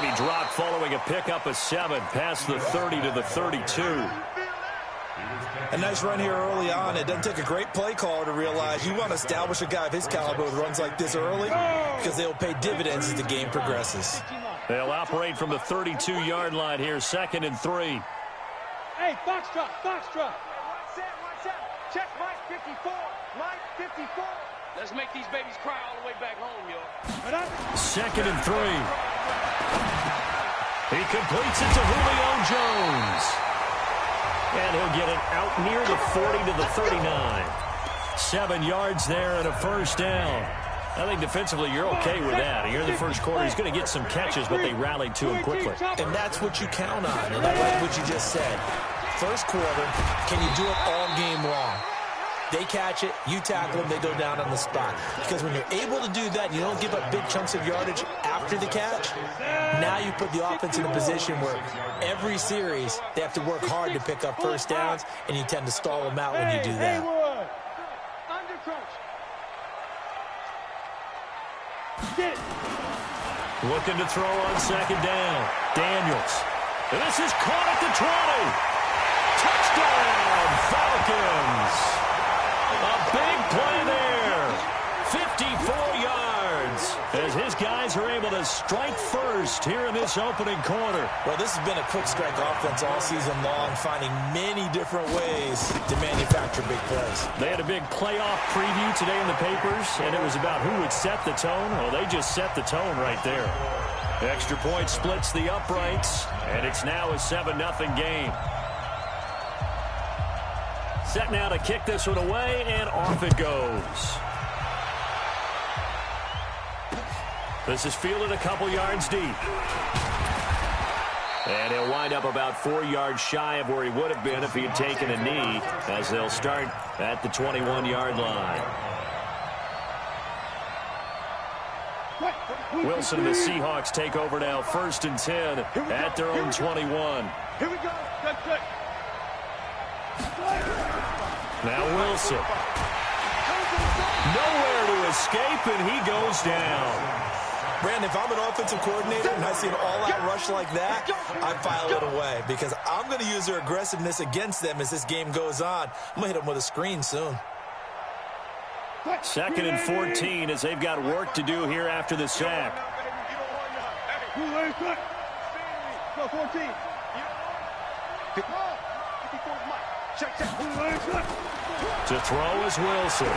he dropped following a pickup of 7 past the 30 to the 32. A nice run here early on. It doesn't take a great play caller to realize you want to establish a guy of his caliber with runs like this early because they'll pay dividends as the game progresses. They'll operate from the 32-yard line here, 2nd and 3. Hey, box truck. Watch out. Check Mike 54. Mike 54. Let's make these babies cry all the way back home, yo. 2nd and 3. He completes it to Julio Jones. And he'll get it out near the 40 to the 39. 7 yards there and a first down. I think defensively you're okay with that. Here in the first quarter, he's going to get some catches, but they rallied to him quickly. And that's what you count on. And I like what you just said. First quarter, can you do it all game long? They catch it, you tackle them, they go down on the spot. Because when you're able to do that, and you don't give up big chunks of yardage after the catch, now you put the offense in a position where every series they have to work hard to pick up first downs, and you tend to stall them out when you do that. Looking to throw on 2nd down. Daniels. And this is caught at the 20. Touchdown, Falcons. A big play there. 54 yards as his guys are able to strike first here in this opening quarter. Well, this has been a quick strike offense all season long, finding many different ways to manufacture big plays. They had a big playoff preview today in the papers, and it was about who would set the tone. Well, they just set the tone right there. Extra point splits the uprights, and it's now a 7-0 game. Set now to kick this one away, and off it goes. This is fielded a couple yards deep. And he'll wind up about 4 yards shy of where he would have been if he had taken a knee, as they'll start at the 21-yard line. Wilson and the Seahawks take over now, 1st and 10 at their own 21. Here we go. Good. Now Wilson. Nowhere to escape, and he goes down. Brandon, if I'm an offensive coordinator and I see an all-out rush like that, I file it away because I'm going to use their aggressiveness against them as this game goes on. I'm going to hit them with a screen soon. 2nd and 14 as they've got work to do here after the sack. To throw is Wilson.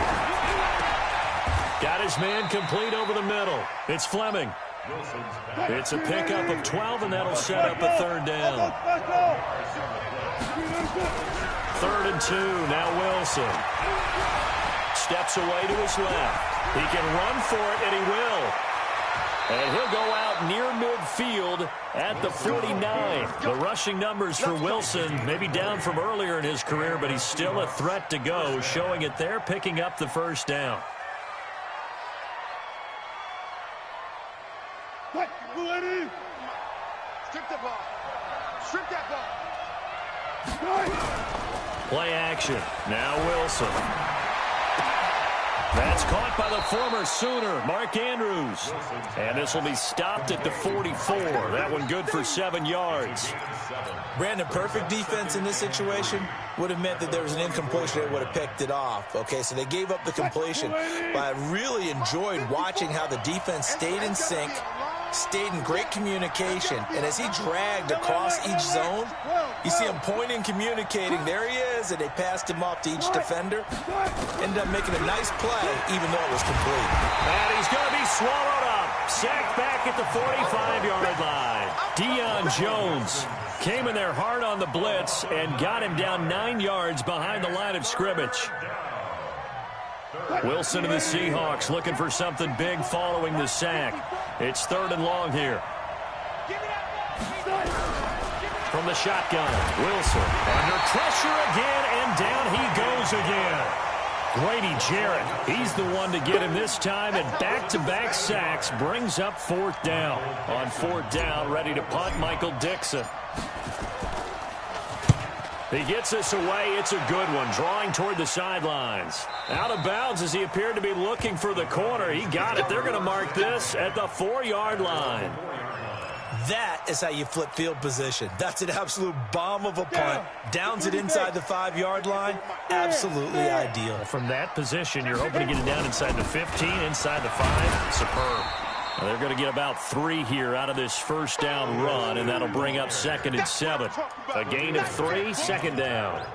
Got his man complete over the middle. It's Fleming. It's a pickup of 12, and that'll set up a 3rd down. 3rd and 2, now Wilson. Steps away to his left. He can run for it, and he will. And he'll go out near midfield at the 49. The rushing numbers for Wilson maybe down from earlier in his career, but he's still a threat to go, showing it there, picking up the 1st down. Strip the ball. Strip that ball. Play action. Now Wilson. That's caught by the former Sooner, Mark Andrews. And this will be stopped at the 44. That one good for 7 yards. Brandon, perfect defense in this situation would have meant that there was an incompletion. They would have picked it off. Okay, so they gave up the completion. But I really enjoyed watching how the defense stayed in sync, stayed in great communication. And as he dragged across each zone, you see him pointing, communicating. There he is, and they passed him off to each defender. Ended up making a nice play, even though it was complete. And he's going to be swallowed up. Sacked back at the 45-yard line. Deion Jones came in there hard on the blitz and got him down 9 yards behind the line of scrimmage. Wilson and the Seahawks looking for something big following the sack. It's 3rd and long here. From the shotgun, Wilson under pressure again, and down he goes again. Grady Jarrett, he's the one to get him this time, and back-to-back sacks brings up 4th down. On 4th down, ready to punt, Michael Dixon. He gets this away. It's a good one, drawing toward the sidelines. Out of bounds as he appeared to be looking for the corner. He got it. They're going to mark this at the 4-yard line. That is how you flip field position. That's an absolute bomb of a punt. Downs it inside the 5-yard line. Absolutely ideal. From that position, you're hoping to get it down inside the 15, inside the 5. Superb. Well, they're going to get about 3 here out of this first down run, and that'll bring up 2nd and 7. A gain of 3, 2nd down.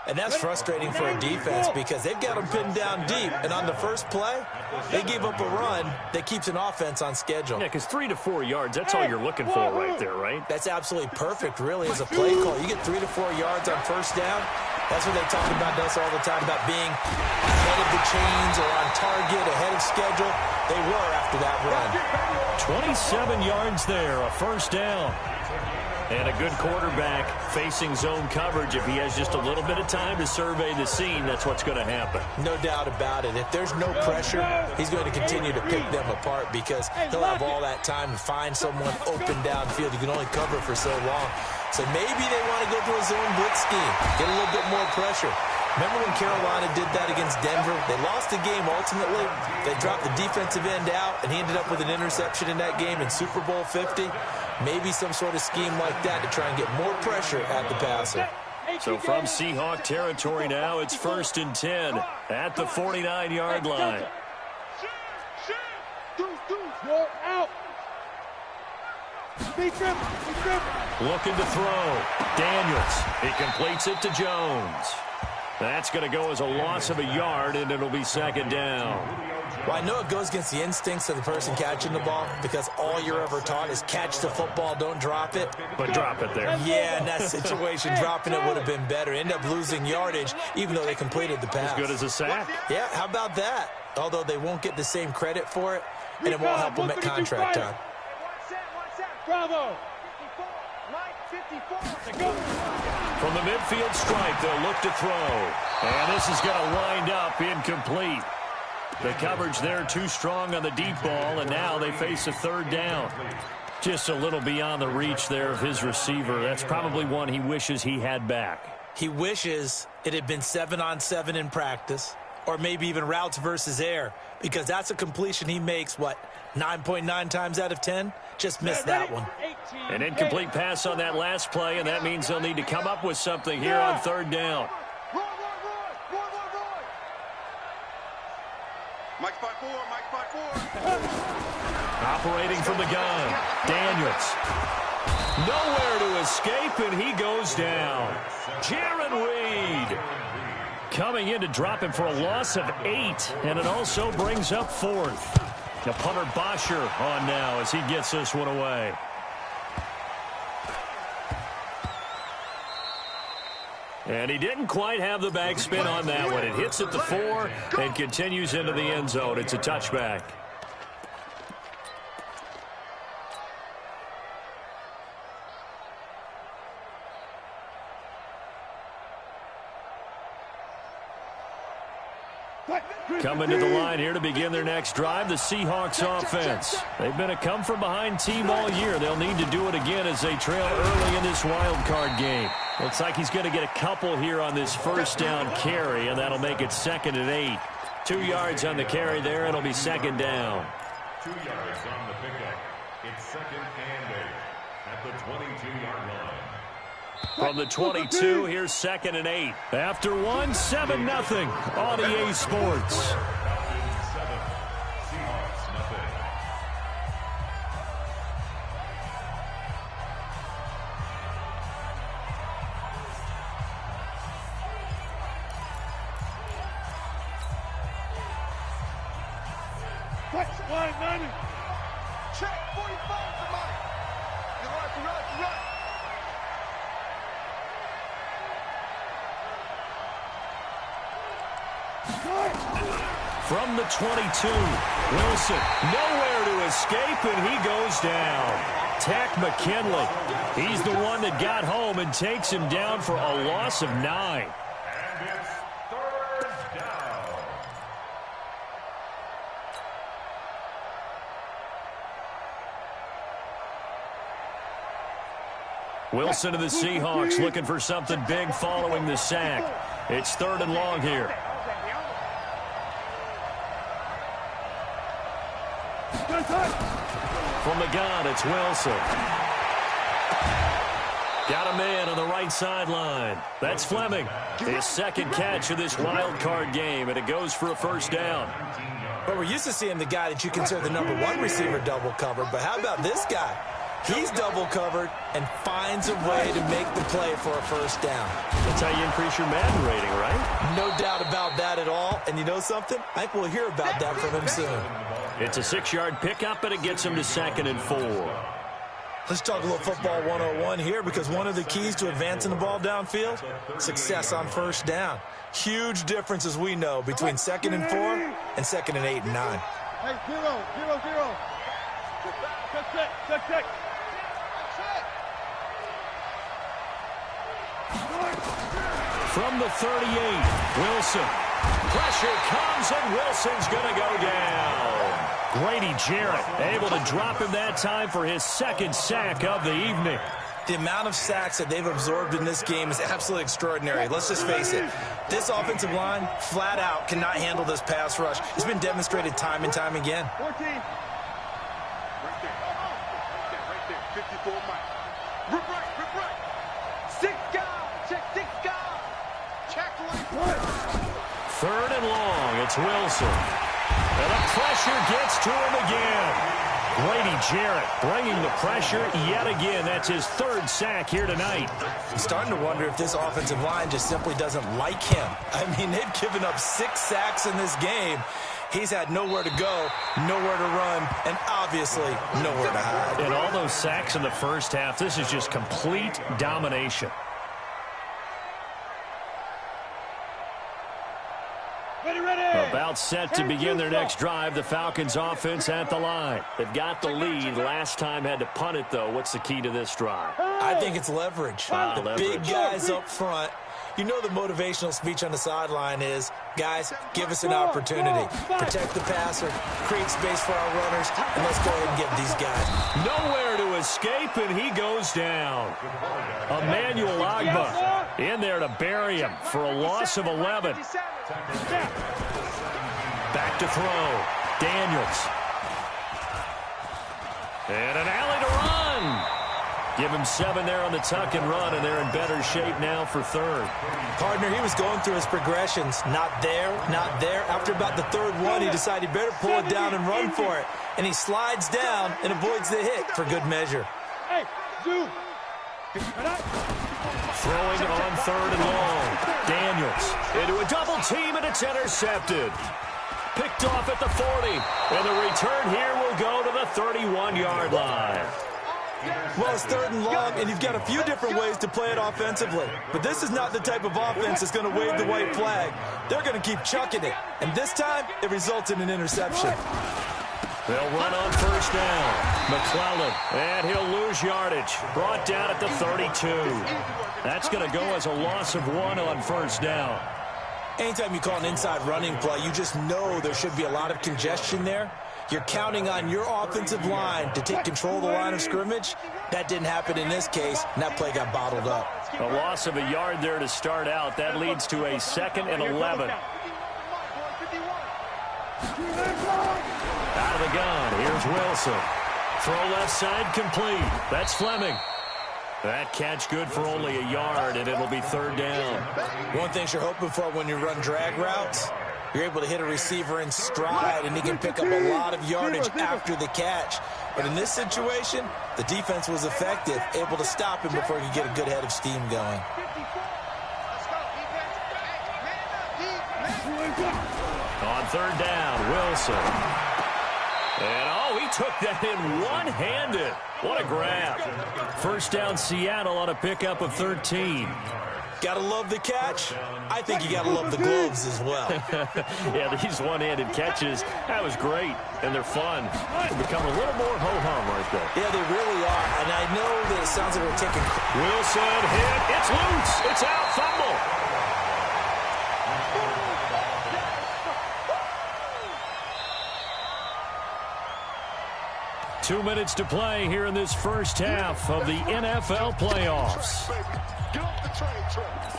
And that's frustrating for a defense because they've got them pinned down deep. And on the first play, they gave up a run that keeps an offense on schedule. Yeah, because 3 to 4 yards, that's all you're looking for right there, right? That's absolutely perfect, really, as a play call. You get 3 to 4 yards on first down. That's what they talk about us all the time, about being ahead of the chains or on target, ahead of schedule. They were after that run. 27 yards there, a first down. And a good quarterback facing zone coverage. If he has just a little bit of time to survey the scene, that's what's going to happen. No doubt about it. If there's no pressure, he's going to continue to pick them apart because he'll have all that time to find someone open downfield. You can only cover for so long. So maybe they want to go to a zone blitz scheme, get a little bit more pressure. Remember when Carolina did that against Denver? They lost the game ultimately. They dropped the defensive end out, and he ended up with an interception in that game in Super Bowl 50. Maybe some sort of scheme like that to try and get more pressure at the passer. So from Seahawk territory now, it's 1st and 10 at the 49-yard line. Looking to throw. Daniels. He completes it to Jones. That's going to go as a loss of a yard, and it'll be 2nd down. Well, I know it goes against the instincts of the person catching the ball because all you're ever taught is catch the football, don't drop it. But drop it there. Yeah, in that situation, dropping it would have been better. End up losing yardage, even though they completed the pass. As good as a sack? Yeah, how about that? Although they won't get the same credit for it, and it won't help them at contract time. Bravo! From the midfield stripe, they'll look to throw. And this is going to wind up incomplete. The coverage there too strong on the deep ball, and now they face a 3rd down. Just a little beyond the reach there of his receiver. That's probably one he wishes he had back. He wishes it had been 7-on-7 in practice, or maybe even routes versus air, because that's a completion he makes, 9.9 times out of 10? Just missed that one. An incomplete pass on that last play, and that means they'll need to come up with something here on 3rd down. Mike spot 4, Mike spot 4. Operating from the gun, Daniels. Nowhere to escape, and he goes down. Jaron Reed coming in to drop him for a loss of 8, and it also brings up 4th. The punter Bosher on now as he gets this one away. And he didn't quite have the backspin on that one. It hits at the 4 and continues into the end zone. It's a touchback. Coming to the line here to begin their next drive, the Seahawks offense. They've been a come-from-behind team all year. They'll need to do it again as they trail early in this wild card game. Looks like he's going to get a couple here on this first down carry, and that'll make it 2nd and 8. 2 yards on the carry there. It'll be 2nd down. 2 yards on the pickup. It's 2nd and 8 at the 22-yard line. From the 22, here's 2nd and 8. After one, 7-0 on EA Sports. Check 45 for Mike. You're right. From the 22, Wilson, nowhere to escape, and he goes down. Tack McKinley, he's the one that got home and takes him down for a loss of 9. And it's 3rd down. Wilson and the Seahawks looking for something big following the sack. It's 3rd and long here. From the gun, it's Wilson. Got a man on the right sideline. That's Fleming. His second catch of this wild card game, and it goes for a first down. But we're used to seeing the guy that you consider the #1 receiver double covered. But how about this guy? He's double covered and finds a way to make the play for a first down. That's how you increase your Madden rating, right? No doubt about that at all. And you know something? I think we'll hear about that from him soon. It's a 6-yard pickup, and it gets him to 2nd and 4. Let's talk a little football 101 here, because one of the keys to advancing the ball downfield, success on first down. Huge difference, as we know, between 2nd and 4 and 2nd and 8 and 9. Hey, 0-0-0. Check. From the 38, Wilson. Pressure comes, and Wilson's going to go down. Grady Jarrett able to drop him that time for his 2nd sack of the evening. The amount of sacks that they've absorbed in this game is absolutely extraordinary. Let's just face it. This offensive line, flat out, cannot handle this pass rush. It's been demonstrated time and time again. 14. Right there. 54 Mike. Rip right. 6 guard. Check 6 guard. Check 3rd and long. It's Wilson. And the pressure gets to him again. Grady Jarrett bringing the pressure yet again. That's his 3rd sack here tonight. I'm starting to wonder if this offensive line just simply doesn't like him. I mean, they've given up 6 sacks in this game. He's had nowhere to go, nowhere to run, and obviously nowhere to hide. And all those sacks in the first half, this is just complete domination. About set to begin their next drive. The Falcons offense at the line. They've got the lead. Last time had to punt it, though. What's the key to this drive? I think it's leverage. The leverage. Big guys up front. You know the motivational speech on the sideline is, guys, give us an opportunity. Protect the passer, create space for our runners, and let's go ahead and get these guys. Nowhere to escape, and he goes down. Emmanuel Agba in there to bury him for a loss of 11. Back to throw. Daniels. And an alley to run. Give him 7 there on the tuck and run, and they're in better shape now for 3rd. Partner, he was going through his progressions. Not there, not there. After about the 3rd one, he decided he better pull it down and run for it. And he slides down and avoids the hit for good measure. Hey, Zoo. Throwing on 3rd and long. Daniels into a double team, and it's intercepted. Picked off at the 40. And the return here will go to the 31-yard line. Well, it's 3rd and long, and you've got a few different ways to play it offensively. But this is not the type of offense that's going to wave the white flag. They're going to keep chucking it. And this time, it results in an interception. They'll run on first down. McClellan, and he'll lose yardage. Brought down at the 32. That's going to go as a loss of 1 on first down. Anytime you call an inside running play, you just know there should be a lot of congestion there. You're counting on your offensive line to take control of the line of scrimmage. That didn't happen in this case, and that play got bottled up. A loss of a yard there to start out. That leads to a 2nd and 11. Out of the gun, here's Wilson. Throw left side complete. That's Fleming. That catch good for only a yard, and it'll be 3rd down. One thing you're hoping for when you run drag routes, you're able to hit a receiver in stride, and he can pick up a lot of yardage after the catch. But in this situation, the defense was effective, able to stop him before he could get a good head of steam going. On 3rd down, Wilson. And, he took that in one-handed. What a grab. First down, Seattle on a pickup of 13. Gotta love the catch. I think you gotta love the gloves as well. Yeah, these one-handed catches, that was great, and they're fun. They become a little more ho-hum, aren't they? Yeah, they really are, and I know that it sounds like we're taking... Wilson hit, it's loose, it's out, fumble. 2 minutes to play here in this first half of the NFL playoffs. Get off the train track.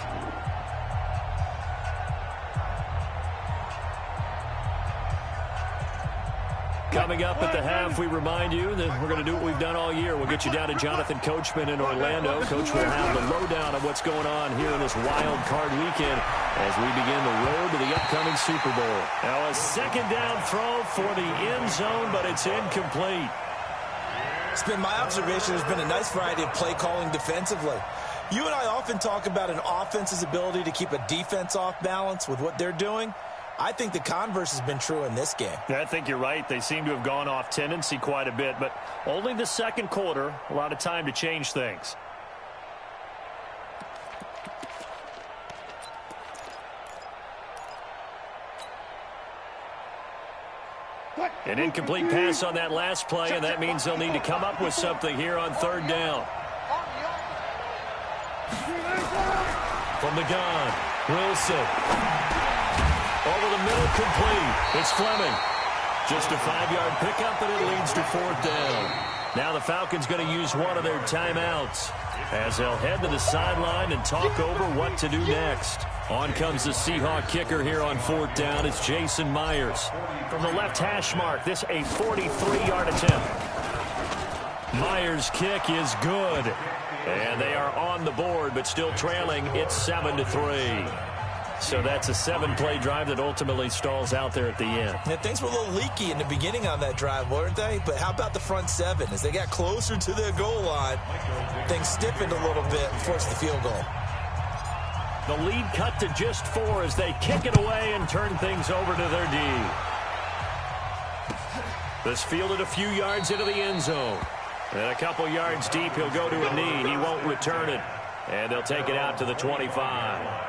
Coming up at the half, we remind you that we're going to do what we've done all year. We'll get you down to Jonathan Coachman in Orlando. Coach will have the lowdown of what's going on here in this wild card weekend as we begin the road to the upcoming Super Bowl. Now a second down throw for the end zone, but it's incomplete. It's been my observation there's been a nice variety of play calling defensively. You and I often talk about an offense's ability to keep a defense off balance with what they're doing. I think the converse has been true in this game. Yeah, I think you're right. They seem to have gone off tendency quite a bit, but only the second quarter, a lot of time to change things. An incomplete pass on that last play, and that means they'll need to come up with something here on third down. From the gun, Wilson. Over the middle, complete. It's Fleming. Just a 5-yard pickup, and it leads to fourth down. Now the Falcons going to use one of their timeouts as they'll head to the sideline and talk over what to do next. On comes the Seahawk kicker here on fourth down. It's Jason Myers. From the left hash mark, this a 43-yard attempt. Myers' kick is good. And they are on the board, but still trailing. It's 7-3. So that's a 7-play drive that ultimately stalls out there at the end. Yeah, things were a little leaky in the beginning on that drive, weren't they? But how about the front seven? As they got closer to their goal line, things stiffened a little bit and forced the field goal. The lead cut to just 4 as they kick it away and turn things over to their D. This fielded a few yards into the end zone. And a couple yards deep, he'll go to a knee. He won't return it. And they'll take it out to the 25.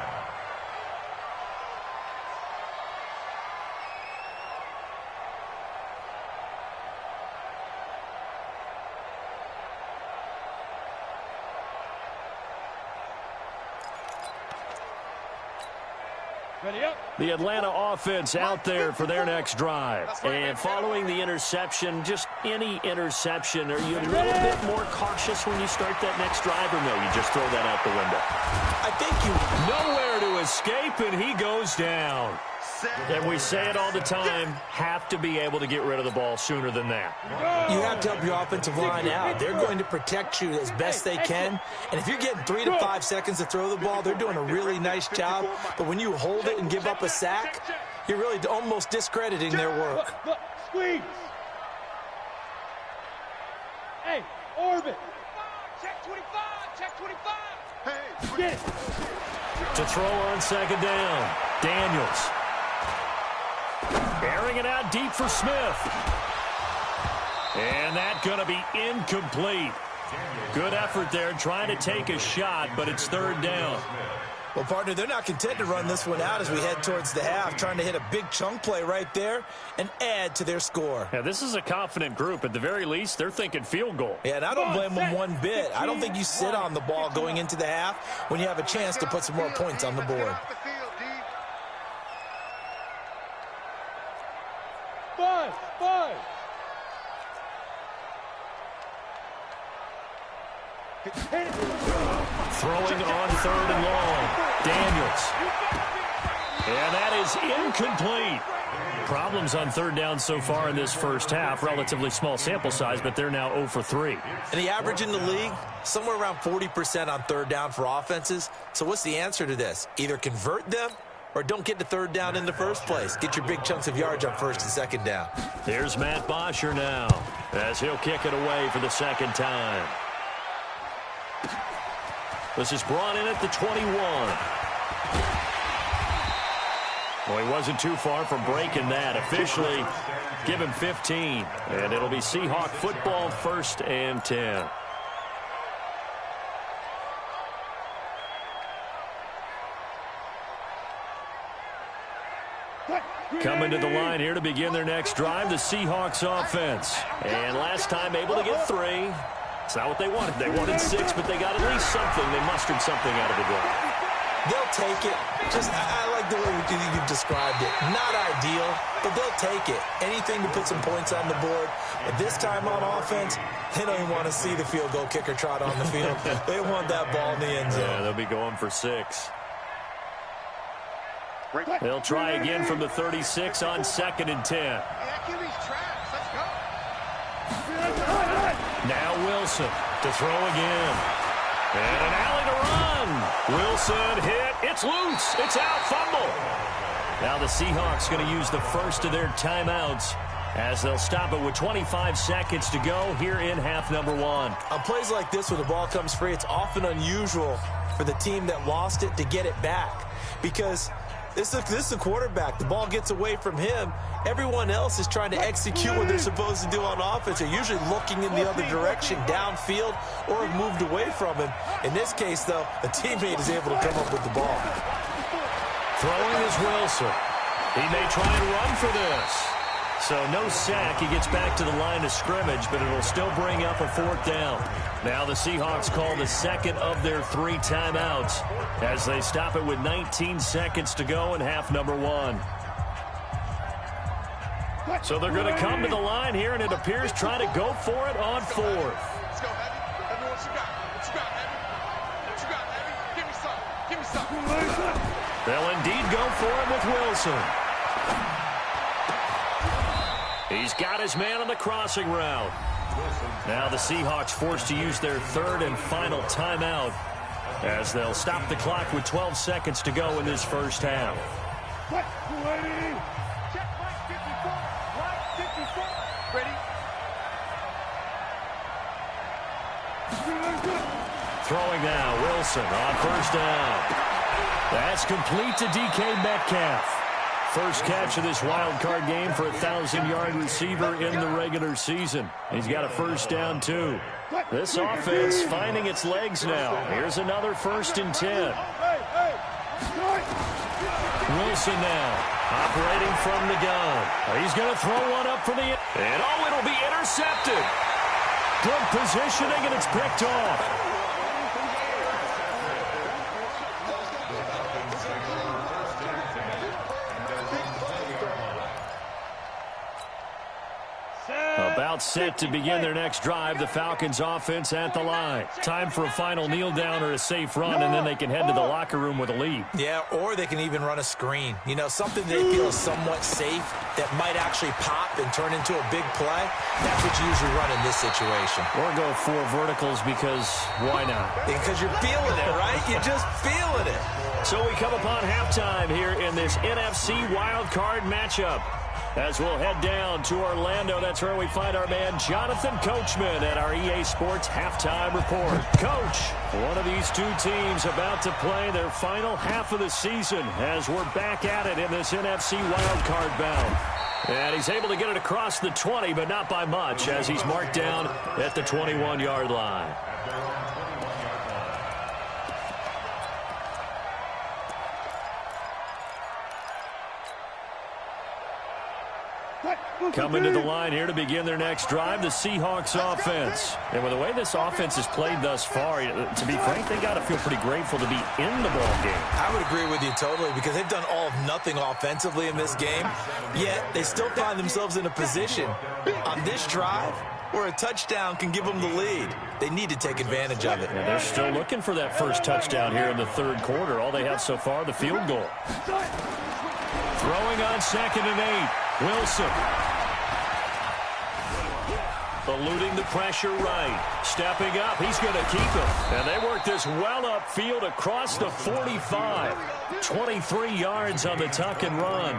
The Atlanta offense out there for their next drive. And following the interception, just any interception, are you a little bit more cautious when you start that next drive, or no, you just throw that out the window? I think you... Nowhere to escape, and he goes down. And we say it all the time, have to be able to get rid of the ball sooner than that. You have to help your offensive line out. They're going to protect you as best they can. And if you're getting 3 to 5 seconds to throw the ball, they're doing a really nice job. But when you hold it and give up a sack, you're really almost discrediting their work. Look, squeeze. Hey, orbit. Check 25. Check 25. Hey, get it. To throw on second down, Daniels. Bearing it out deep for Smith. And that's going to be incomplete. Good effort there trying to take a shot, but it's third down. Well, partner, they're not content to run this one out as we head towards the half, trying to hit a big chunk play right there and add to their score. Yeah, this is a confident group. At the very least, they're thinking field goal. Yeah, and I don't blame them one bit. I don't think you sit on the ball going into the half when you have a chance to put some more points on the board. Five. Throwing on third and long. Daniels. And that is incomplete. Problems on third down so far in this first half. Relatively small sample size, but they're now 0 for 3. And the average in the league, somewhere around 40% on third down for offenses. So what's the answer to this? Either convert them or don't get to third down in the first place. Get your big chunks of yards on first and second down. Here's Matt Bosher now as he'll kick it away for the second time. This is brought in at the 21. Well, he wasn't too far from breaking that. Officially, give him 15. And it'll be Seahawk football, 1st and 10. Coming to the line here to begin their next drive, the Seahawks offense. And last time able to get 3. It's not what they wanted. They wanted 6, but they got at least something. They mustered something out of the drive. They'll take it. I like the way you described it. Not ideal, but they'll take it. Anything to put some points on the board. But this time on offense, they don't even want to see the field goal kicker trot on the field. They want that ball in the end zone. Yeah, they'll be going for 6. They'll try again from the 36 on 2nd and 10. Let's go. Wilson to throw again. And an alley to run. Wilson hit. It's loose. It's out. Fumble. Now the Seahawks going to use the first of their timeouts as they'll stop it with 25 seconds to go here in half number one. On plays like this when the ball comes free, it's often unusual for the team that lost it to get it back because this is a quarterback. The ball gets away from him. Everyone else is trying to execute what they're supposed to do on offense. They're usually looking in the other direction, downfield, or have moved away from him. In this case, though, a teammate is able to come up with the ball. Throwing is Wilson. He may try and run for this. So no sack. He gets back to the line of scrimmage, but it'll still bring up a fourth down. Now the Seahawks call the second of their 3 timeouts as they stop it with 19 seconds to go in half number one. So they're going to come to the line here, and it appears try to go for it on fourth. Let's go, Heavy. Everyone, what you got? What you got, Heavy? What you got, Heavy? Give me some. Give me some. They'll indeed go for it with Wilson. He's got his man on the crossing route. Now the Seahawks forced to use their third and final timeout as they'll stop the clock with 12 seconds to go in this first half. Check Mike 54. Mike 54. Ready? Throwing now, Wilson on first down. That's complete to DK Metcalf. First catch of this wild card game for a 1,000-yard receiver in the regular season. He's got a first down, too. This offense finding its legs now. Here's another 1st and 10. Wilson now operating from the gun. He's going to throw one up for the... And, oh, it'll be intercepted. Good positioning, and it's picked off. About set to begin their next drive. The Falcons offense at the line. Time for a final kneel down or a safe run, and then they can head to the locker room with a lead. Yeah, or they can even run a screen. You know, something they feel is somewhat safe that might actually pop and turn into a big play. That's what you usually run in this situation. Or go 4 verticals because why not? Because you're feeling it, right? You're just feeling it. So we come upon halftime here in this NFC wild card matchup. As we'll head down to Orlando, that's where we find our man Jonathan Coachman at our EA Sports Halftime Report. Coach, one of these two teams about to play their final half of the season as we're back at it in this NFC wildcard bout. And he's able to get it across the 20, but not by much as he's marked down at the 21-yard line. Coming to the line here to begin their next drive, the Seahawks offense. And with the way this offense has played thus far, to be frank, they got to feel pretty grateful to be in the ball game. I would agree with you totally because they've done all of nothing offensively in this game, yet they still find themselves in a position on this drive where a touchdown can give them the lead. They need to take advantage of it. And they're still looking for that first touchdown here in the third quarter. All they have so far, the field goal. Throwing on 2nd and 8. Wilson. Eluding the pressure right. Stepping up. He's going to keep him. And they work this well upfield across the 45. 23 yards on the tuck and run.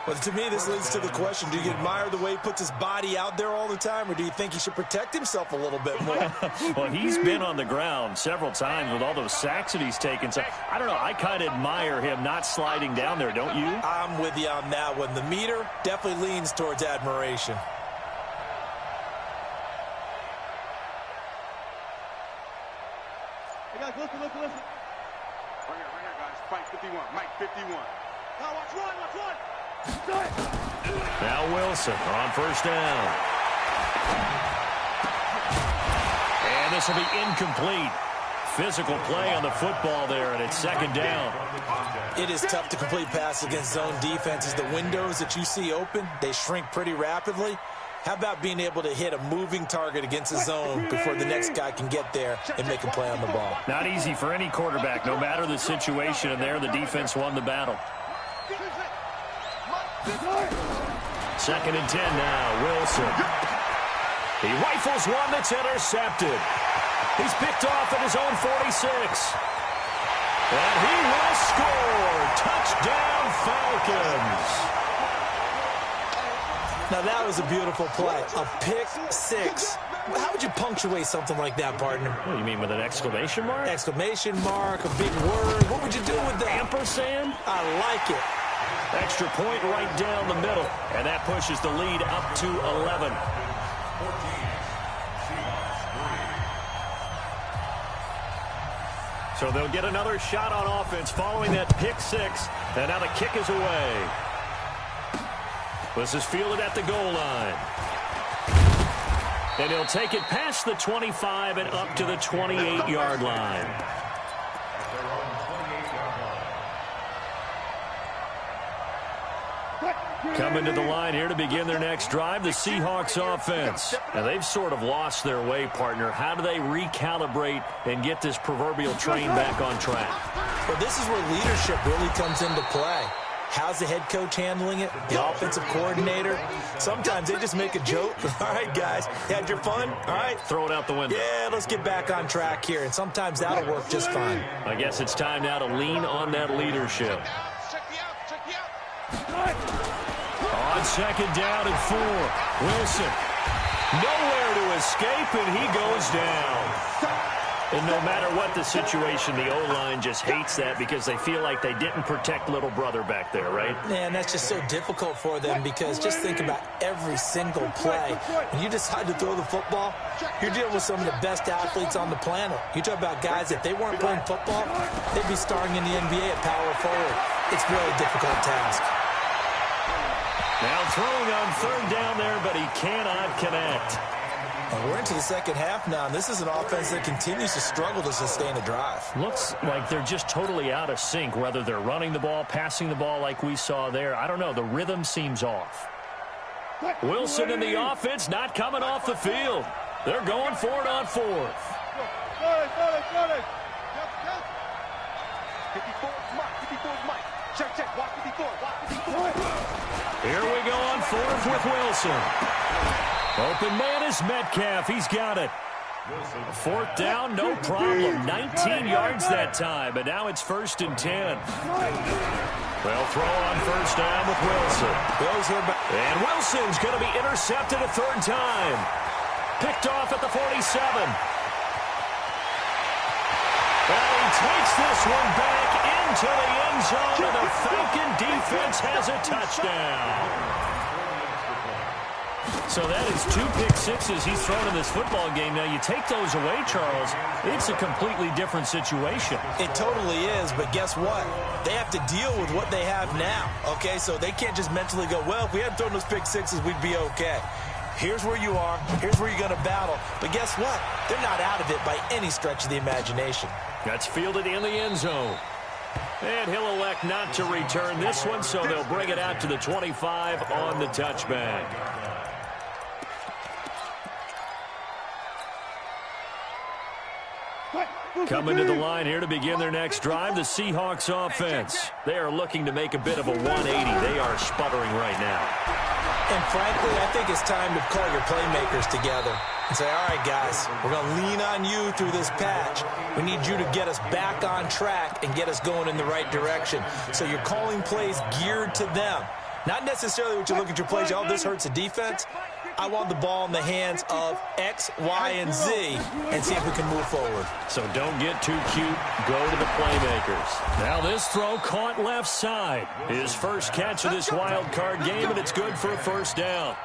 Well, to me, this leads to the question, do you admire the way he puts his body out there all the time, or do you think he should protect himself a little bit more? Well, he's been on the ground several times with all those sacks that he's taken. So, I don't know, I kind of admire him not sliding down there, don't you? I'm with you on that one. The meter definitely leans towards admiration. Hey, guys, listen. Right here, guys. Mike 51. Mike 51. Now watch one. Now Wilson on first down. And this will be incomplete. Physical play on the football there, and it's 2nd down. It is tough to complete passes against zone defenses. The windows that you see open, they shrink pretty rapidly. How about being able to hit a moving target against a zone before the next guy can get there and make a play on the ball? Not easy for any quarterback, no matter the situation, and there the defense won the battle. 2nd and 10 now. Wilson. He rifles one that's intercepted. He's picked off at his own 46. And he will score. Touchdown, Falcons. Now, that was a beautiful play. A pick six. How would you punctuate something like that, partner? What do you mean, with an exclamation mark? Exclamation mark, a big word. What would you do with that? Ampersand? I like it. Extra point right down the middle. And that pushes the lead up to 11. So they'll get another shot on offense following that pick six. And now the kick is away. This is fielded at the goal line. And he'll take it past the 25 and up to the 28-yard line. Coming to the line here to begin their next drive, the Seahawks offense. Now, they've sort of lost their way, partner. How do they recalibrate and get this proverbial train back on track? Well, this is where leadership really comes into play. How's the head coach handling it? The offensive coordinator? Sometimes they just make a joke. All right, guys, had your fun? All right. Throw it out the window. Yeah, let's get back on track here. And sometimes that'll work just fine. I guess it's time now to lean on that leadership. On second down and 4. Wilson. Nowhere to escape, and he goes down. And no matter what the situation, the O-line just hates that because they feel like they didn't protect little brother back there, right? Man, that's just so difficult for them because just think about every single play. When you decide to throw the football, you're dealing with some of the best athletes on the planet. You talk about guys, if they weren't playing football, they'd be starring in the NBA at power forward. It's a really difficult task. Now throwing on third down there, but he cannot connect. And we're into the second half now, and this is an offense that continues to struggle to sustain a drive. Looks like they're just totally out of sync, whether they're running the ball, passing the ball like we saw there. I don't know. The rhythm seems off. Wilson in the offense not coming off the field. They're going for it on fourth. 54 is Mike. Check. Walk 54. Here we go on fourth with Wilson. Open man is Metcalf. He's got it. Fourth down, no problem. 19 yards that time, but now it's 1st and 10. Well, throw on first down with Wilson. And Wilson's going to be intercepted a third time. Picked off at the 47. And he takes this one back into the end zone, and the Falcon defense has a touchdown. So that is 2 pick sixes he's thrown in this football game. Now, you take those away, Charles, it's a completely different situation. It totally is, but guess what? They have to deal with what they have now, okay? So they can't just mentally go, well, if we hadn't thrown those pick sixes, we'd be okay. Here's where you are. Here's where you're going to battle. But guess what? They're not out of it by any stretch of the imagination. That's fielded in the end zone. And he'll elect not to return this one, so they'll bring it out to the 25 on the touchback. Coming to the line here to begin their next drive, the Seahawks offense. They are looking to make a bit of a 180. They are sputtering right now. And frankly, I think it's time to call your playmakers together and say, all right, guys, we're going to lean on you through this patch. We need you to get us back on track and get us going in the right direction. So you're calling plays geared to them. Not necessarily what you look at your plays, oh, this hurts the defense. I want the ball in the hands of X, Y, and Z and see if we can move forward. So don't get too cute. Go to the playmakers. Now this throw caught left side. His first catch of this wild card game, and it's good for a first down.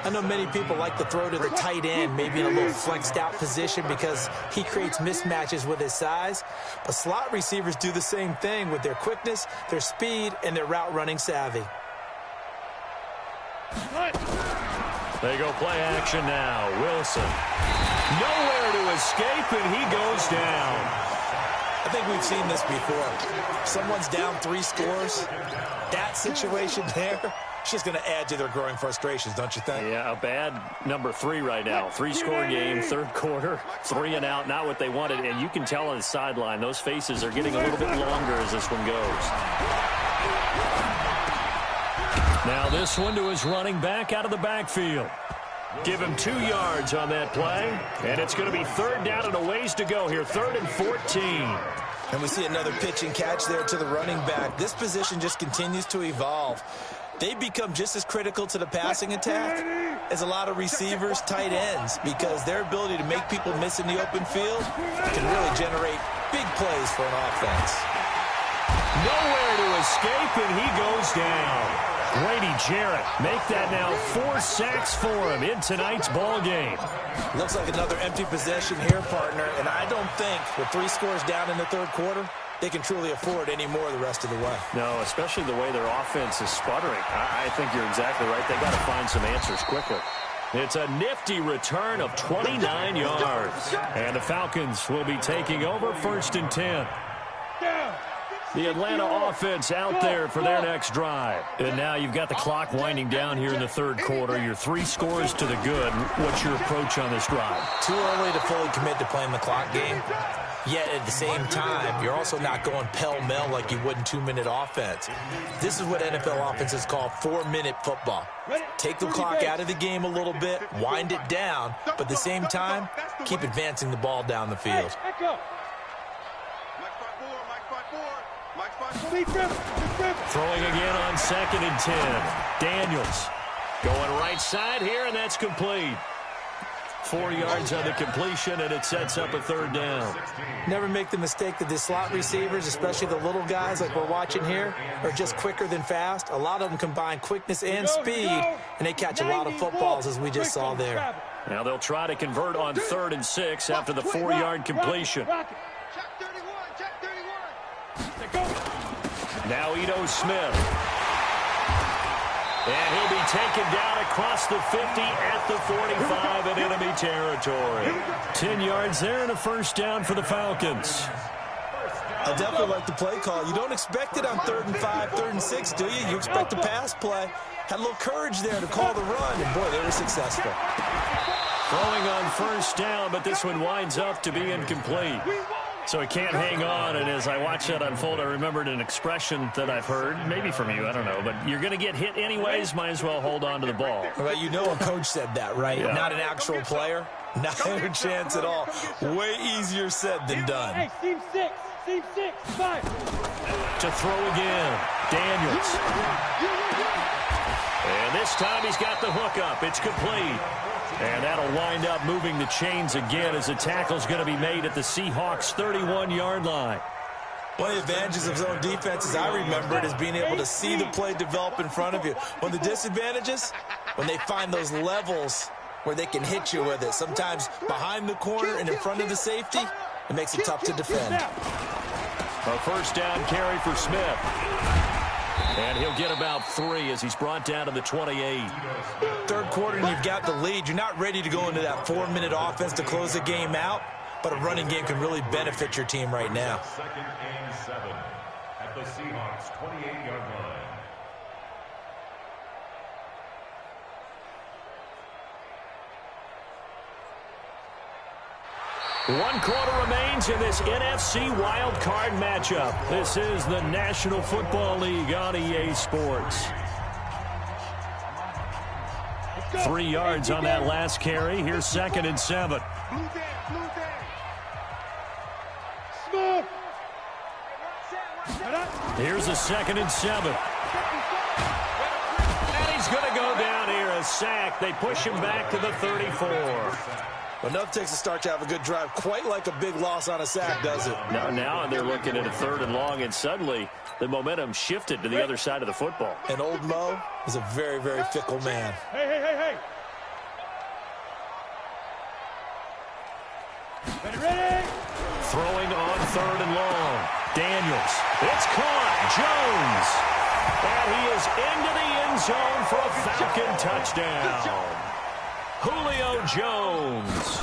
I know many people like to throw to the tight end, maybe in a little flexed out position because he creates mismatches with his size. But slot receivers do the same thing with their quickness, their speed, and their route running savvy. They go play action now. Wilson. Nowhere to escape, and he goes down. I think we've seen this before. Someone's down 3 scores. That situation there, it's just going to add to their growing frustrations, don't you think? Yeah, a bad number 3 right now. 3-score game, third quarter, 3 and out, not what they wanted. And you can tell on the sideline, those faces are getting a little bit longer as this one goes. Now this one to his running back out of the backfield. Give him 2 yards on that play. And it's going to be 3rd down and a ways to go here. 3rd and 14. And we see another pitch and catch there to the running back. This position just continues to evolve. They become just as critical to the passing attack as a lot of receivers, tight ends, because their ability to make people miss in the open field can really generate big plays for an offense. Nowhere to escape, and he goes down. Grady Jarrett make that now 4 sacks for him in tonight's ball game. Looks like another empty possession here, partner, and I don't think with 3 scores down in the 3rd quarter, they can truly afford any more the rest of the way. No, especially the way their offense is sputtering. I think you're exactly right. They got to find some answers quickly. It's a nifty return of 29 yards. And the Falcons will be taking over 1st and 10. The Atlanta offense out there for their next drive. And now you've got the clock winding down here in the 3rd quarter. You're 3 scores to the good. What's your approach on this drive? Too early to fully commit to playing the clock game. Yet at the same time, you're also not going pell-mell like you would in 2-minute offense. This is what NFL offenses call 4-minute football. Take the clock out of the game a little bit, wind it down, but at the same time, keep advancing the ball down the field. Throwing again on 2nd and 10. Daniels going right side here, and that's complete. 4 yards on the completion, and it sets up a 3rd down. Never make the mistake that the slot receivers, especially the little guys like we're watching here, are just quicker than fast. A lot of them combine quickness and speed, and they catch a lot of footballs, as we just saw there. Now they'll try to convert on 3rd and 6 after the 4-yard completion. Now Ito Smith. And he'll be taken down across the 50 at the 45 in enemy territory. 10 yards there and a 1st down for the Falcons. I definitely like the play call. You don't expect it on 3rd and 5, 3rd and 6, do you? You expect a pass play. Had a little courage there to call the run, and boy, they were successful. Throwing on 1st down, but this one winds up to be incomplete. So he can't hang on, and as I watch that unfold, I remembered an expression that I've heard, maybe from you, I don't know, but you're going to get hit anyways, might as well hold on to the ball. Well, you know a coach said that, right? Yeah. Not an actual player. Not a chance at all. Way easier said than done. Hey, team 6, 5. To throw again, Daniels. And this time he's got the hook up. It's complete. And that'll wind up moving the chains again as the tackle's going to be made at the Seahawks' 31-yard line. One of the advantages of zone defense, as I remember it, is being able to see the play develop in front of you. One of the disadvantages, when they find those levels where they can hit you with it. Sometimes behind the corner and in front of the safety, it makes it tough to defend. A 1st down carry for Smith. And he'll get about 3 as he's brought down to the 28. 3rd quarter and you've got the lead. You're not ready to go into that 4-minute offense to close the game out, but a running game can really benefit your team right now. 2nd and 7 at the Seahawks' 28-yard line. One quarter remains in this NFC wildcard matchup. This is the National Football League on EA Sports. 3 yards on that last carry. Here's 2nd and 7. Here's a 2nd and 7. And he's going to go down here, a sack. They push him back to the 34. Enough takes a start to have a good drive, quite like a big loss on a sack, does it? Now they're looking at a 3rd and long, and suddenly the momentum shifted to the other side of the football. And old Mo is a very, very fickle man. Hey. Ready? Throwing on 3rd and long. Daniels. It's caught. Jones. And he is into the end zone for a Falcon touchdown. Julio Jones,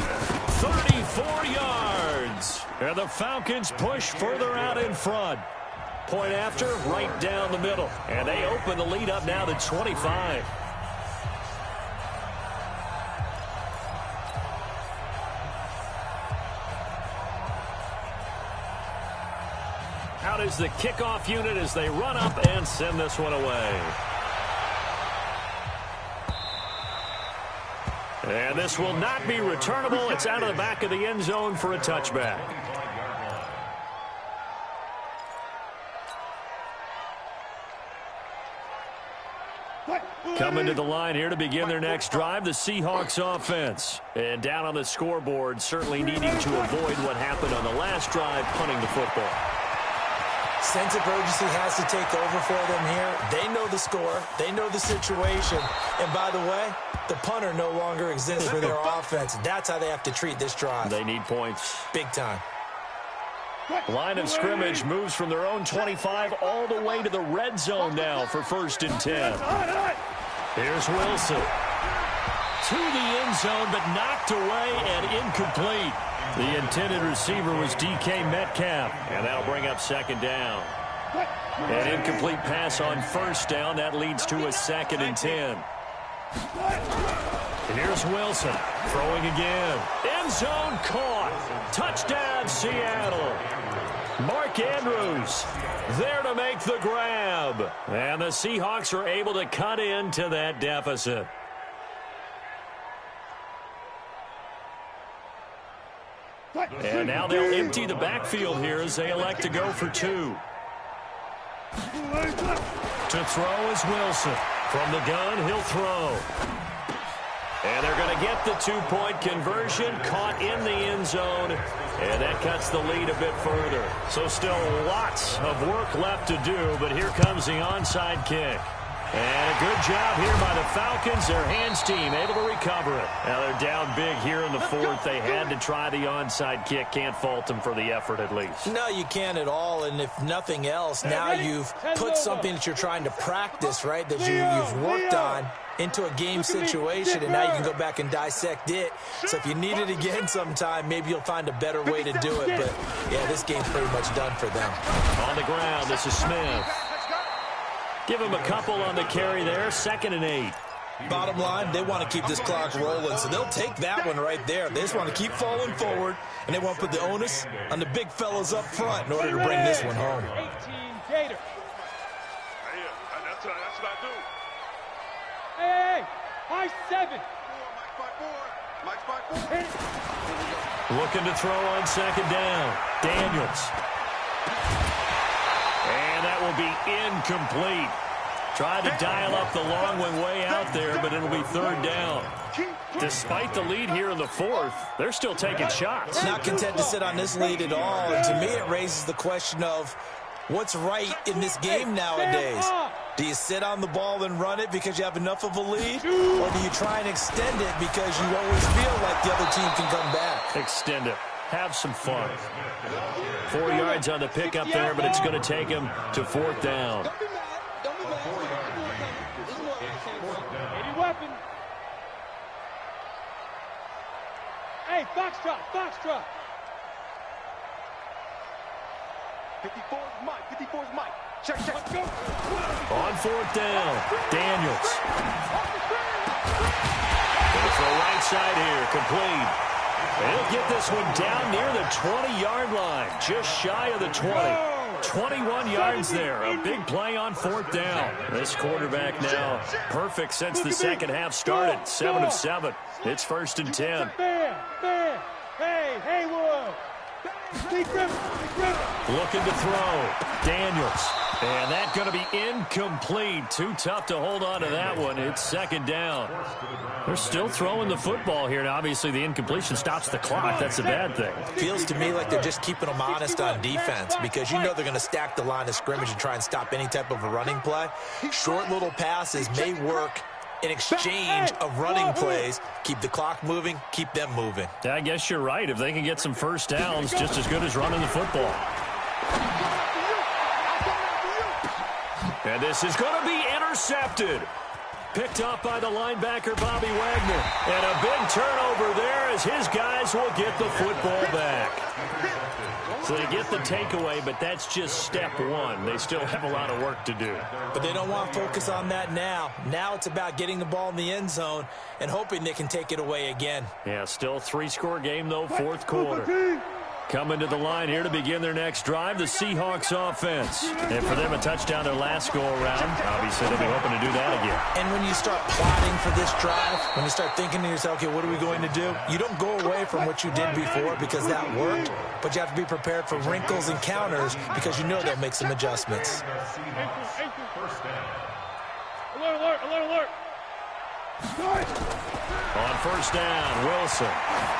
34 yards. And the Falcons push further out in front. Point after, right down the middle. And they open the lead up now to 25. Out is the kickoff unit as they run up and send this one away. And this will not be returnable. It's out of the back of the end zone for a touchback. Coming to the line here to begin their next drive, the Seahawks offense. And down on the scoreboard, certainly needing to avoid what happened on the last drive, punting the football. Sense of urgency has to take over for them here. They know the score. They know the situation. And by the way, the punter no longer exists for their offense. That's how they have to treat this drive. They need points. Big time. Line of scrimmage moves from their own 25 all the way to the red zone now for 1st and 10. Here's Wilson. To the end zone, but knocked away and incomplete. The intended receiver was DK Metcalf, and that'll bring up 2nd down. An incomplete pass on 1st down. That leads to a 2nd and 10. And here's Wilson throwing again. End zone caught. Touchdown, Seattle. Mark Andrews there to make the grab. And the Seahawks are able to cut into that deficit. And now they'll empty the backfield here as they elect to go for 2. To throw is Wilson. From the gun, he'll throw. And they're going to get the 2-point conversion, caught in the end zone, and that cuts the lead a bit further. So still lots of work left to do, but here comes the onside kick. And a good job here by the Falcons. Their hands team able to recover it. Now they're down big here in the 4th. They had to try the onside kick. Can't fault them for the effort at least. No, you can't at all. And if nothing else, now you've put something that you're trying to practice, right, that you've worked on into a game situation, and now you can go back and dissect it. So if you need it again sometime, maybe you'll find a better way to do it. But, yeah, this game's pretty much done for them. On the ground, this is Smith. Give him a couple on the carry there. 2nd and 8. Bottom line, they want to keep this clock rolling, so they'll take that one right there. They just want to keep falling forward, and they want to put the onus on the big fellas up front in order to bring this one home. 18 Gator. That's what I do. Hey, high 7. Mike's by 4. Looking to throw on 2nd down. Daniels. And that will be incomplete. Tried to dial up the long one way out there, but it'll be 3rd down. Despite the lead here in the 4th, they're still taking shots. Not content to sit on this lead at all. And to me, it raises the question of what's right in this game nowadays. Do you sit on the ball and run it because you have enough of a lead? Or do you try and extend it because you always feel like the other team can come back? Extend it. Have some fun. 4 yards on the pickup there, but it's going to take him to 4th down. Any weapon. Hey, Foxtrot, Foxtrot. 54's Mike. 54's Mike. Check. Let's go. On 4th down, Daniels. Going to throw right side here, complete. And he'll get this one down near the 20-yard line, just shy of the 20. 21 yards there, a big play on 4th down. This quarterback now perfect since the second half started, 7 of 7. It's 1st and 10. Hey, Haywood. Looking to throw, Daniels. And that's going to be incomplete. Too tough to hold on to that one. It's 2nd down. They're still throwing the football here. Now, obviously, the incompletion stops the clock. That's a bad thing. Feels to me like they're just keeping them honest on defense because you know they're going to stack the line of scrimmage and try and stop any type of a running play. Short little passes may work in exchange of running plays. Keep the clock moving, keep them moving. I guess you're right. If they can get some first downs, just as good as running the football. And this is going to be intercepted. Picked up by the linebacker, Bobby Wagner. And a big turnover there as his guys will get the football back. So they get the takeaway, but that's just step one. They still have a lot of work to do. But they don't want to focus on that now. Now it's about getting the ball in the end zone and hoping they can take it away again. Yeah, still 3-score game, though, 4th quarter. Coming to the line here to begin their next drive, the Seahawks offense. And for them, a touchdown their last go-around. Obviously, they'll be hoping to do that again. And when you start plotting for this drive, when you start thinking to yourself, okay, what are we going to do? You don't go away from what you did before because that worked, but you have to be prepared for wrinkles and counters because you know they'll make some adjustments. Alert, alert, alert, alert. On first down, Wilson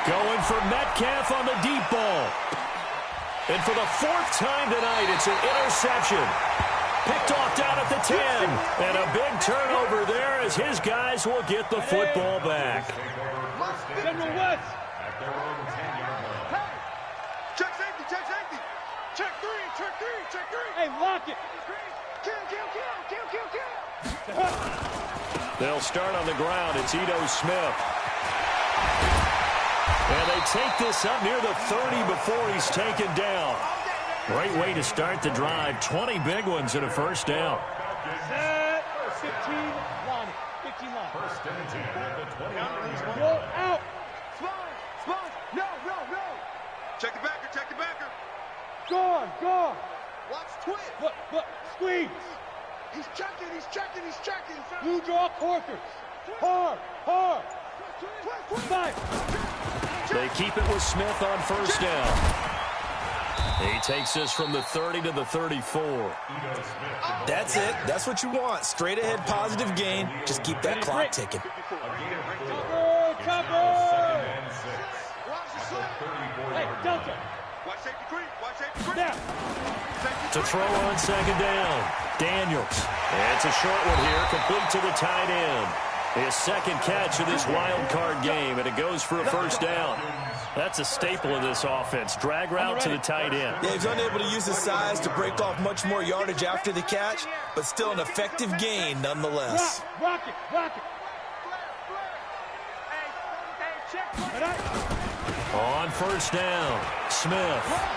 going for Metcalf on the deep ball. And for the fourth time tonight, it's an interception. Picked off down at the 10. And a big turnover there as his guys will get the football back. General West. Hey, check safety, check safety. Check three, check three, check three. Hey, lock it. Kill, kill, kill, kill, kill, kill. They'll start on the ground. It's Ito Smith. And they take this up near the 30 before he's taken down. Great way to start the drive. 20 big ones and a first down. Set. 15 line. 15 line. First and 10 at the 20. Go out. Spine, spine. No, no, no. Check the backer, check the backer. Gone, gone. Watch twist. Look, squeeze. He's checking, he's checking, he's checking. Blue draw corkers. Hard, hard. Five. They keep it with Smith on first down. He takes this from the 30 to the 34. That's it. That's what you want. Straight ahead, positive gain. Just keep that clock ticking. Cover. Hey, Delta. Watch safety creep, watch safety creep. Now. To throw on second down, Daniels. And it's a short one here, complete to the tight end. His second catch of this wild card game, and it goes for a first down. That's a staple of this offense. Drag route to the tight end. Yeah, he's unable to use his size to break off much more yardage after the catch, but still an effective gain nonetheless. Rock it, rock it. On first down, Smith.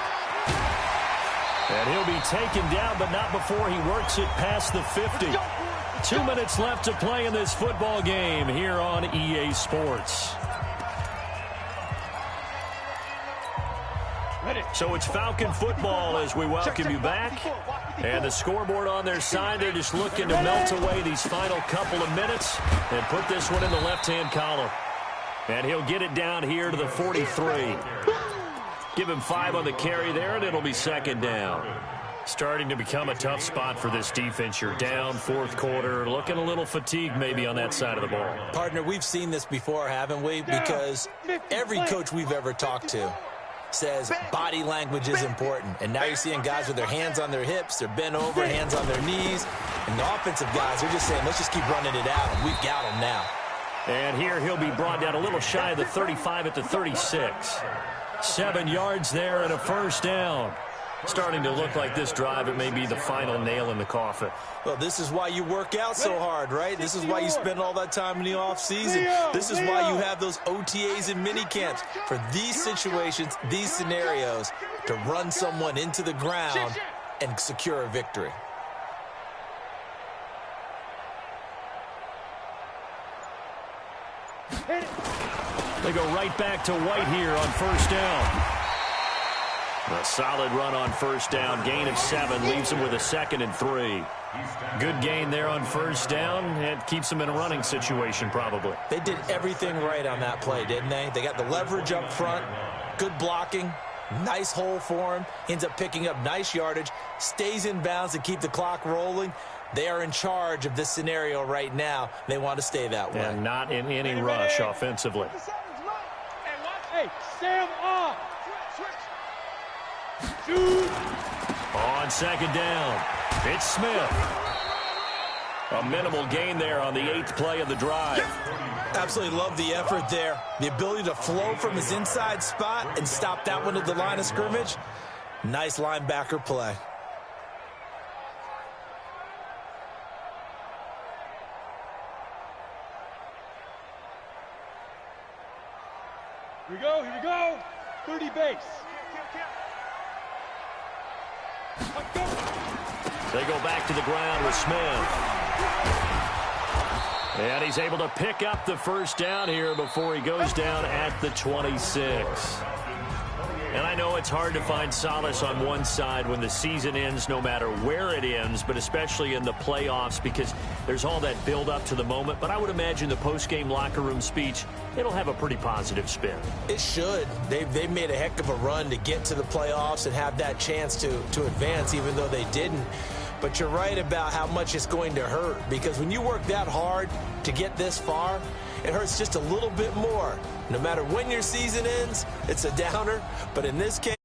And he'll be taken down, but not before he works it past the 50. 2 minutes left to play in this football game here on EA Sports. So it's Falcon football as we welcome you back. And the scoreboard on their side, they're just looking to melt away these final couple of minutes and put this one in the left-hand column. And he'll get it down here to the 43. Give him 5 on the carry there, and it'll be second down. Starting to become a tough spot for this defense. You're down fourth quarter, looking a little fatigued maybe on that side of the ball. Partner, we've seen this before, haven't we? Because every coach we've ever talked to says body language is important. And now you're seeing guys with their hands on their hips, they're bent over, hands on their knees. And the offensive guys, they're just saying, let's just keep running it out, and we've got them now. And here he'll be brought down a little shy of the 35 at the 36. 7 yards there and a first down. Starting to look like this drive, it may be the final nail in the coffin. Well, this is why you work out so hard, right? This is why you spend all that time in the offseason. This is why you have those OTAs and mini camps for these situations, these scenarios, to run someone into the ground and secure a victory. They go right back to White here on first down. A solid run on first down. Gain of 7 leaves him with a 2nd and 3. Good gain there on first down. It keeps him in a running situation probably. They did everything right on that play, didn't they? They got the leverage up front, good blocking, nice hole for him. Ends up picking up nice yardage, stays in bounds to keep the clock rolling. They are in charge of this scenario right now. They want to stay that way. And not in any rush offensively. Hey, Sam off. On second down, it's Smith. A minimal gain there on the 8th play of the drive. Absolutely love the effort there. The ability to flow from his inside spot and stop that one at the line of scrimmage. Nice linebacker play. Here we go. 30 base. They go back to the ground with Smith. And he's able to pick up the first down here before he goes down at the 26. And I know it's hard to find solace on one side when the season ends, no matter where it ends, but especially in the playoffs, because there's all that build up to the moment. But I would imagine the post-game locker room speech, it'll have a pretty positive spin. It should. They've made a heck of a run to get to the playoffs and have that chance to advance, even though they didn't. But you're right about how much it's going to hurt, because when you work that hard to get this far, it hurts just a little bit more. No matter when your season ends, it's a downer. But in this case,